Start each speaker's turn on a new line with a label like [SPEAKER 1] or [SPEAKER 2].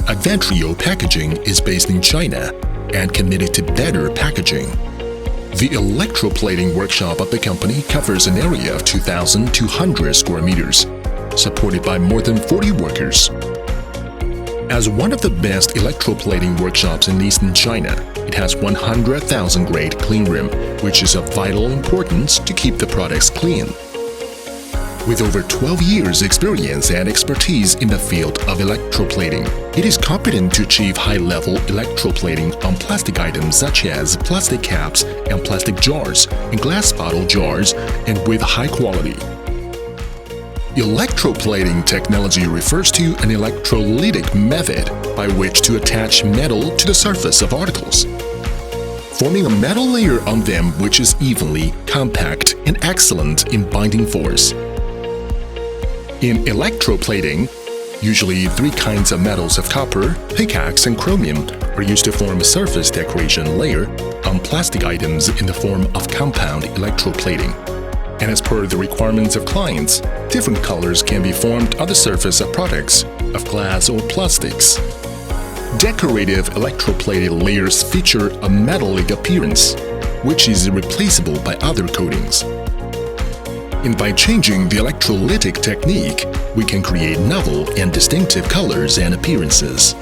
[SPEAKER 1] Adventrio Packaging is based in China and committed to better packaging. The electroplating workshop of the company covers an area of 2,200 square meters, supported by more than 40 workers. As one of the best electroplating workshops in eastern China, it has 100,000 grade clean room, which is of vital importance to keep the products clean. With over 12 years experience and expertise in the field of electroplating, it is competent to achieve high-level electroplating on plastic items such as plastic caps and plastic jars and glass bottle jars, and with high quality. Electroplating technology refers to an electrolytic method by which to attach metal to the surface of articles, forming a metal layer on them which is evenly, compact, and excellent in binding force. In electroplating, usually 3 kinds of metals of copper, pickaxe, and chromium are used to form a surface decoration layer on plastic items in the form of compound electroplating. And as per the requirements of clients, different colors can be formed on the surface of products, of glass or plastics. Decorative electroplated layers feature a metallic appearance, which is irreplaceable by other coatings. And by changing the electrolytic technique, we can create novel and distinctive colors and appearances.